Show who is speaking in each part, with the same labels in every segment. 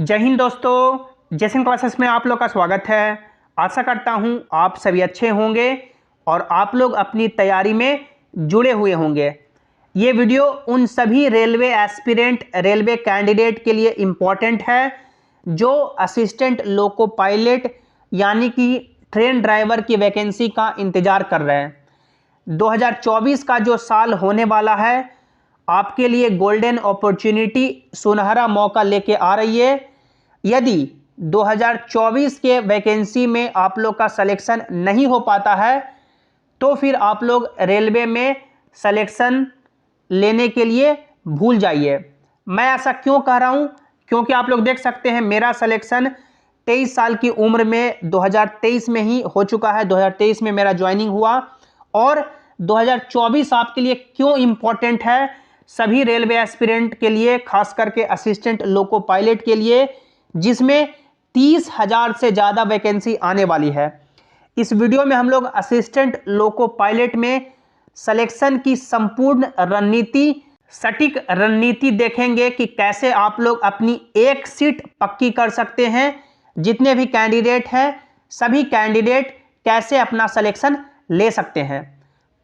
Speaker 1: जय हिंद दोस्तों, जैसन क्लासेस में आप लोग का स्वागत है। आशा करता हूं आप सभी अच्छे होंगे और आप लोग अपनी तैयारी में जुड़े हुए होंगे। ये वीडियो उन सभी रेलवे एस्पिरेंट रेलवे कैंडिडेट के लिए इम्पॉर्टेंट है जो असिस्टेंट लोको पायलट यानी कि ट्रेन ड्राइवर की वैकेंसी का इंतज़ार कर रहे हैं। 2024 का जो साल होने वाला है आपके लिए गोल्डन अपॉर्चुनिटी सुनहरा मौका लेके आ रही है। यदि 2024 के वैकेंसी में आप लोग का सिलेक्शन नहीं हो पाता है तो फिर आप लोग रेलवे में सिलेक्शन लेने के लिए भूल जाइए। मैं ऐसा क्यों कह रहा हूं? क्योंकि आप लोग देख सकते हैं मेरा सिलेक्शन 23 साल की उम्र में 2023 में ही हो चुका है। 2023 में मेरा ज्वाइनिंग हुआ और 2024 आपके लिए क्यों इम्पॉर्टेंट है सभी रेलवे एस्पिरेंट के लिए, खास करके असिस्टेंट लोको पायलट के लिए, जिसमें 30,000 से ज़्यादा वैकेंसी आने वाली है। इस वीडियो में हम लोग असिस्टेंट लोको पायलट में सिलेक्शन की संपूर्ण रणनीति, सटीक रणनीति देखेंगे कि कैसे आप लोग अपनी एक सीट पक्की कर सकते हैं। जितने भी कैंडिडेट हैं सभी कैंडिडेट कैसे अपना सिलेक्शन ले सकते हैं।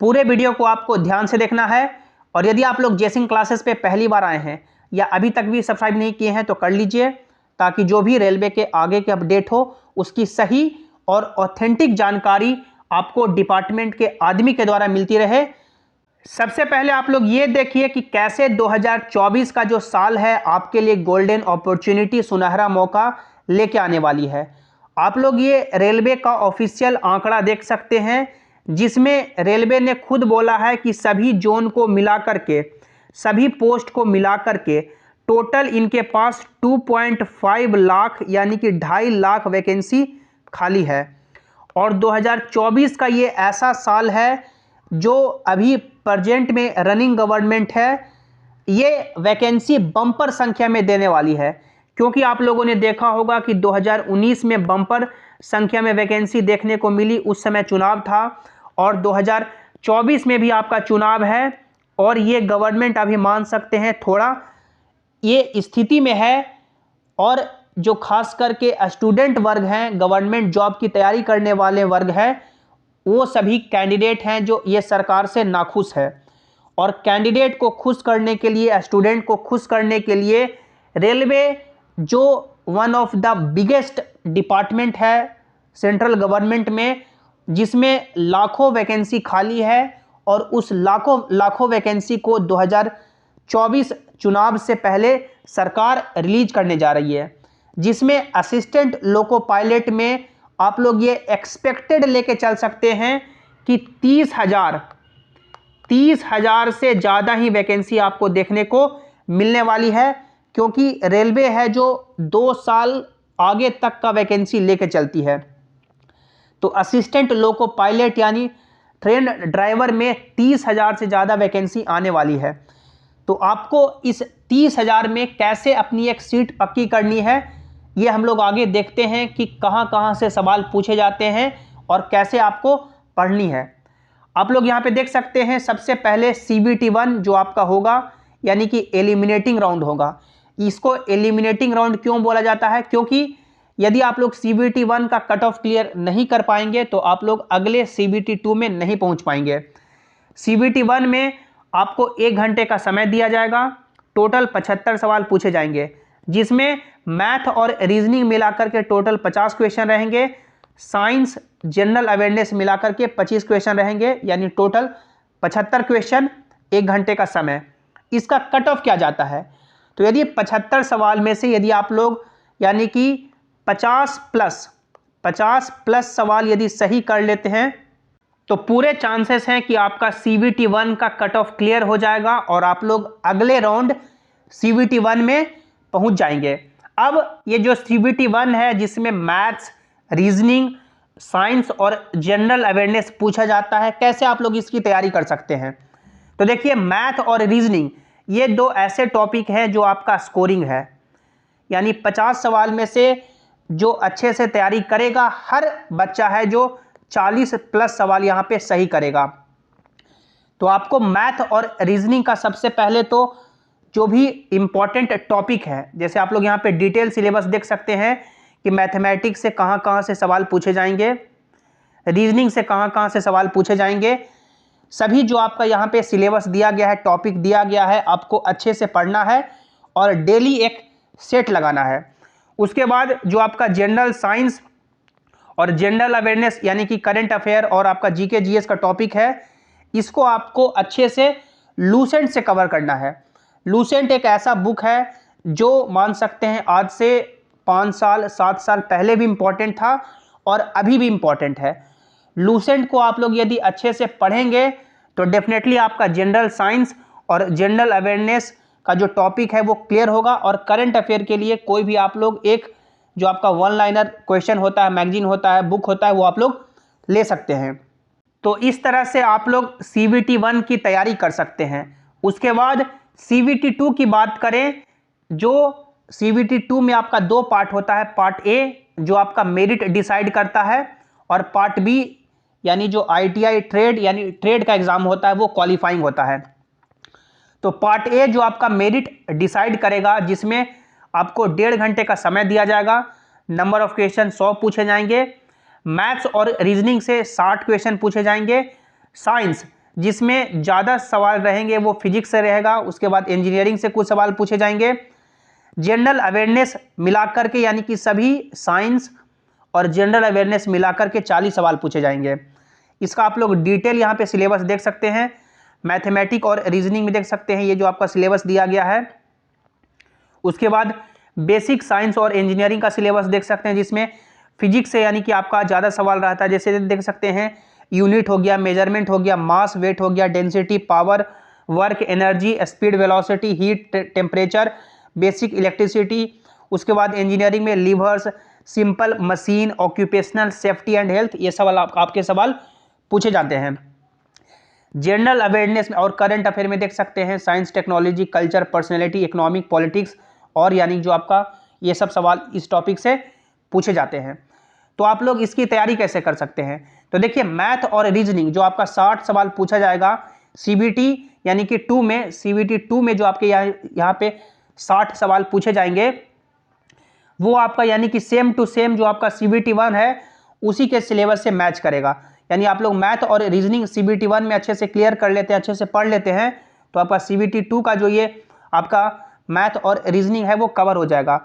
Speaker 1: पूरे वीडियो को आपको ध्यान से देखना है और यदि आप लोग जेसिंग क्लासेस पे पहली बार आए हैं या अभी तक भी सब्सक्राइब नहीं किए हैं तो कर लीजिए, ताकि जो भी रेलवे के आगे के अपडेट हो उसकी सही और ऑथेंटिक जानकारी आपको डिपार्टमेंट के आदमी के द्वारा मिलती रहे। सबसे पहले आप लोग ये देखिए कि कैसे 2024 का जो साल है आपके लिए गोल्डन अपॉर्चुनिटी सुनहरा मौका लेके आने वाली है। आप लोग ये रेलवे का ऑफिशियल आंकड़ा देख सकते हैं जिसमें रेलवे ने खुद बोला है कि सभी जोन को मिलाकर के, सभी पोस्ट को मिलाकर के टोटल इनके पास 2.5 लाख यानी कि 2.5 लाख वैकेंसी खाली है। और 2024 का ये ऐसा साल है जो अभी प्रेजेंट में रनिंग गवर्नमेंट है, ये वैकेंसी बम्पर संख्या में देने वाली है। क्योंकि आप लोगों ने देखा होगा कि 2019 में बम्पर संख्या में वैकेंसी देखने को मिली, उस समय चुनाव था, और 2024 में भी आपका चुनाव है और ये गवर्नमेंट अभी मान सकते हैं थोड़ा ये स्थिति में है। और जो खास करके स्टूडेंट वर्ग हैं, गवर्नमेंट जॉब की तैयारी करने वाले वर्ग हैं, वो सभी कैंडिडेट हैं जो ये सरकार से नाखुश है। और कैंडिडेट को खुश करने के लिए, स्टूडेंट को खुश करने के लिए रेलवे जो one of the biggest department है सेंट्रल गवर्नमेंट में, जिसमें लाखों वैकेंसी खाली है, और उस लाखों वैकेंसी को 2024 चुनाव से पहले सरकार रिलीज करने जा रही है, जिसमें असिस्टेंट लोको पायलट में आप लोग ये एक्सपेक्टेड लेके चल सकते हैं कि 30,000 से ज़्यादा ही वैकेंसी आपको देखने को मिलने वाली है। क्योंकि रेलवे है जो 2 साल आगे तक का वैकेंसी लेके चलती है। तो असिस्टेंट लोको पायलट यानी ट्रेन ड्राइवर में 30,000 से ज़्यादा वैकेंसी आने वाली है। तो आपको इस 30,000 में कैसे अपनी एक सीट पक्की करनी है, ये हम लोग आगे देखते हैं कि कहां से सवाल पूछे जाते हैं और कैसे आपको पढ़नी है। आप लोग यहां पे देख सकते हैं सबसे पहले CBT 1 जो आपका होगा यानी कि एलिमिनेटिंग राउंड होगा। इसको एलिमिनेटिंग राउंड क्यों बोला जाता है? क्योंकि यदि आप लोग CBT 1 का कट ऑफ क्लियर नहीं कर पाएंगे तो आप लोग अगले CBT 2 में नहीं पहुंच पाएंगे। CBT 1 में आपको 1 घंटे का समय दिया जाएगा, टोटल 75 सवाल पूछे जाएंगे, जिसमें मैथ और रीजनिंग मिलाकर के टोटल 50 क्वेश्चन रहेंगे, साइंस जनरल अवेयरनेस मिलाकर के 25 क्वेश्चन रहेंगे, यानी टोटल 75 क्वेश्चन, 1 घंटे का समय। इसका कट ऑफ क्या जाता है? तो यदि 75 सवाल में से यदि आप लोग यानी कि 50 प्लस सवाल यदि सही कर लेते हैं तो पूरे चांसेस हैं कि आपका CBT 1 का कट ऑफ क्लियर हो जाएगा और आप लोग अगले राउंड CBT 1 में पहुंच जाएंगे। अब ये जो CBT 1 है जिसमें मैथ्स, रीजनिंग, साइंस और जनरल अवेयरनेस पूछा जाता है, कैसे आप लोग इसकी तैयारी कर सकते हैं? तो देखिए, मैथ और रीजनिंग ये 2 ऐसे टॉपिक हैं जो आपका स्कोरिंग है, यानी 50 सवाल में से जो अच्छे से तैयारी करेगा, हर बच्चा है जो 40 प्लस सवाल यहाँ पे सही करेगा। तो आपको मैथ और रीजनिंग का सबसे पहले तो जो भी इम्पॉर्टेंट टॉपिक है, जैसे आप लोग यहाँ पे डिटेल सिलेबस देख सकते हैं कि मैथमेटिक्स से कहाँ से सवाल पूछे जाएंगे, रीजनिंग से कहाँ से सवाल पूछे जाएंगे, सभी जो आपका यहाँ पे सिलेबस दिया गया है, टॉपिक दिया गया है, आपको अच्छे से पढ़ना है और डेली एक सेट लगाना है। उसके बाद जो आपका जनरल साइंस और जनरल अवेयरनेस यानी कि करंट अफेयर और आपका जीके जीएस का टॉपिक है, इसको आपको अच्छे से लूसेंट से कवर करना है। लूसेंट एक ऐसा बुक है जो मान सकते हैं आज से 5 साल 7 साल पहले भी इम्पॉर्टेंट था और अभी भी इम्पॉर्टेंट है। लूसेंट को आप लोग यदि अच्छे से पढ़ेंगे तो डेफिनेटली आपका जनरल साइंस और जनरल अवेयरनेस का जो टॉपिक है वो क्लियर होगा। और करंट अफेयर के लिए कोई भी आप लोग एक जो आपका वन लाइनर क्वेश्चन होता है, मैगजीन होता है, बुक होता है, वो आप लोग ले सकते हैं। तो इस तरह से आप लोग CBT 1 की तैयारी कर सकते हैं। उसके बाद CBT 2 की बात करें, जो CBT 2 में आपका 2 पार्ट होता है। पार्ट ए जो आपका मेरिट डिसाइड करता है और पार्ट बी यानी जो ITI ट्रेड यानी ट्रेड का एग्जाम होता है वो क्वालिफाइंग होता है। तो पार्ट ए जो आपका मेरिट डिसाइड करेगा, जिसमें आपको 1.5 घंटे का समय दिया जाएगा, नंबर ऑफ क्वेश्चन 100 पूछे जाएंगे, मैथ्स और रीजनिंग से 60 क्वेश्चन पूछे जाएंगे, साइंस जिसमें ज़्यादा सवाल रहेंगे वो फिजिक्स से रहेगा, उसके बाद इंजीनियरिंग से कुछ सवाल पूछे जाएंगे, जनरल अवेयरनेस मिलाकर के यानी कि सभी साइंस और जनरल अवेयरनेस मिलाकर के 40 सवाल पूछे जाएंगे। इसका आप लोग डिटेल यहाँ पे सिलेबस देख सकते हैं, मैथमेटिक्स और रीजनिंग में देख सकते हैं, ये जो आपका सिलेबस दिया गया है। उसके बाद बेसिक साइंस और इंजीनियरिंग का सिलेबस देख सकते हैं, जिसमें फिजिक्स से यानी कि आपका ज़्यादा सवाल रहता है। जैसे देख सकते हैं यूनिट हो गया, मेजरमेंट हो गया, मास वेट हो गया, density, power, work, energy, speed, velocity, heat, temperature, basic electricity. उसके बाद इंजीनियरिंग में levers, simple machine, occupational safety and health, ये सवाल आपके सवाल पूछे जाते हैं। जनरल अवेयरनेस और करंट अफेयर में देख सकते हैं science, technology, culture, personality, economic, politics और यानी जो आपका ये सब सवाल इस टॉपिक से पूछे जाते हैं। तो आप लोग इसकी तैयारी कैसे कर सकते हैं? तो देखिए, मैथ और रीजनिंग जो आपका 60 सवाल पूछा जाएगा CBT यानी कि 2 में, CBT 2 में जो आपके यहाँ पे 60 सवाल पूछे जाएंगे, वो आपका यानी कि सेम टू सेम जो आपका CBT 1 है उसी के सिलेबस से मैच करेगा। यानी आप लोग मैथ और रीजनिंग CBT 1 में अच्छे से क्लियर कर लेते हैं, अच्छे से पढ़ लेते हैं, तो आपका CBT 2 का जो ये आपका मैथ और रीजनिंग है वो कवर हो जाएगा।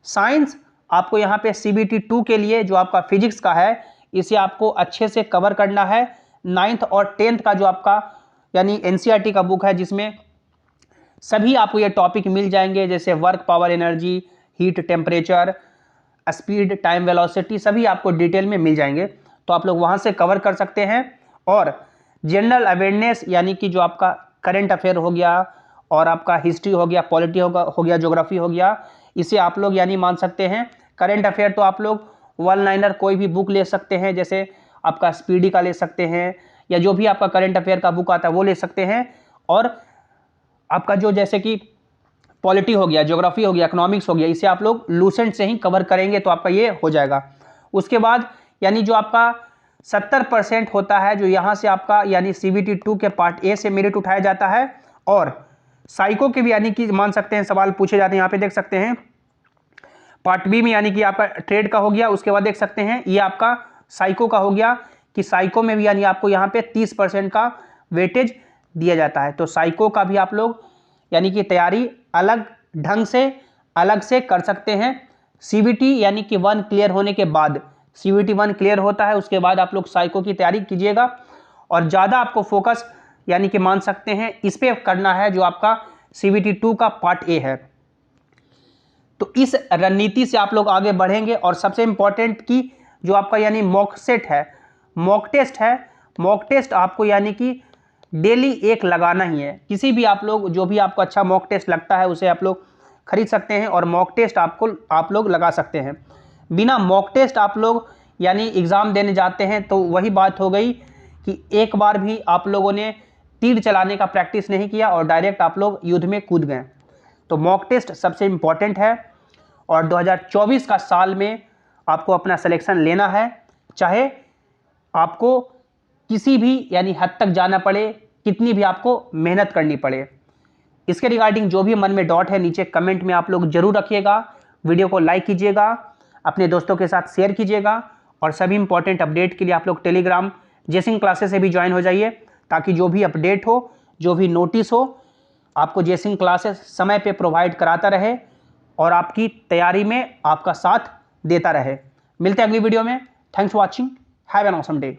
Speaker 1: साइंस आपको यहाँ पे CBT 2 के लिए जो आपका फिजिक्स का है, इसे आपको अच्छे से कवर करना है। 9th और 10th का जो आपका यानी NCERT का बुक है, जिसमें सभी आपको ये टॉपिक मिल जाएंगे, जैसे work, power, energy, heat, temperature, speed, time, velocity, सभी आपको डिटेल में मिल जाएंगे। तो आप लोग वहाँ से कवर कर सकते हैं। और जनरल अवेयरनेस यानी कि जो आपका करंट अफेयर हो गया और आपका हिस्ट्री हो गया, पॉलिटी हो गया, ज्योग्राफी हो गया, इसे आप लोग यानी मान सकते हैं। करंट अफेयर तो आप लोग वन लाइनर कोई भी बुक ले सकते हैं, जैसे आपका स्पीडी का ले सकते हैं या जो भी आपका करंट अफेयर का बुक आता है वो ले सकते हैं। और आपका जो जैसे कि पॉलिटी हो गया, ज्योग्राफी हो गया, इकोनॉमिक्स हो गया, इसे आप लोग लूसेंट से ही कवर करेंगे तो आपका ये हो जाएगा। उसके बाद यानी जो आपका 70% होता है जो यहाँ से आपका यानी CBT 2 के पार्ट ए से मेरिट उठाया जाता है। और साइको के भी यानी कि मान सकते हैं सवाल पूछे जाते हैं, यहाँ पे देख सकते हैं पार्ट बी में यानी कि आपका ट्रेड का हो गया। उसके बाद देख सकते हैं ये आपका साइको का हो गया कि साइको में भी यानी आपको यहाँ पे 30% का वेटेज दिया जाता है। तो साइको का भी आप लोग यानी कि तैयारी अलग ढंग से अलग से कर सकते हैं। CBT यानी कि 1 क्लियर होने के बाद, CBT 1 क्लियर होता है उसके बाद आप लोग साइको की तैयारी कीजिएगा और ज़्यादा आपको फोकस यानी कि मान सकते हैं इस पे करना है जो आपका CBT 2 का पार्ट ए है। तो इस रणनीति से आप लोग आगे बढ़ेंगे। और सबसे इंपॉर्टेंट कि जो आपका यानी मॉक सेट है, मॉक टेस्ट है, मॉक टेस्ट आपको यानी कि डेली एक लगाना ही है। किसी भी आप लोग जो भी आपको अच्छा मॉक टेस्ट लगता है उसे आप लोग खरीद सकते हैं और मॉक टेस्ट आप लोग लगा सकते हैं। बिना मॉक टेस्ट आप लोग यानी एग्ज़ाम देने जाते हैं तो वही बात हो गई कि एक बार भी आप लोगों ने तीर चलाने का प्रैक्टिस नहीं किया और डायरेक्ट आप लोग युद्ध में कूद गए। तो मॉक टेस्ट सबसे इम्पॉर्टेंट है और 2024 का साल में आपको अपना सिलेक्शन लेना है, चाहे आपको किसी भी यानी हद तक जाना पड़े, कितनी भी आपको मेहनत करनी पड़े। इसके रिगार्डिंग जो भी मन में डाउट है नीचे कमेंट में आप लोग जरूर रखिएगा। वीडियो को लाइक कीजिएगा, अपने दोस्तों के साथ शेयर कीजिएगा और सभी इंपॉर्टेंट अपडेट के लिए आप लोग टेलीग्राम जेसिंग क्लासेस से भी ज्वाइन हो जाइए, ताकि जो भी अपडेट हो, जो भी नोटिस हो, आपको जेसिंग क्लासेस समय पे प्रोवाइड कराता रहे और आपकी तैयारी में आपका साथ देता रहे। मिलते हैं अगली वीडियो में। Thanks for watching. Have an awesome day.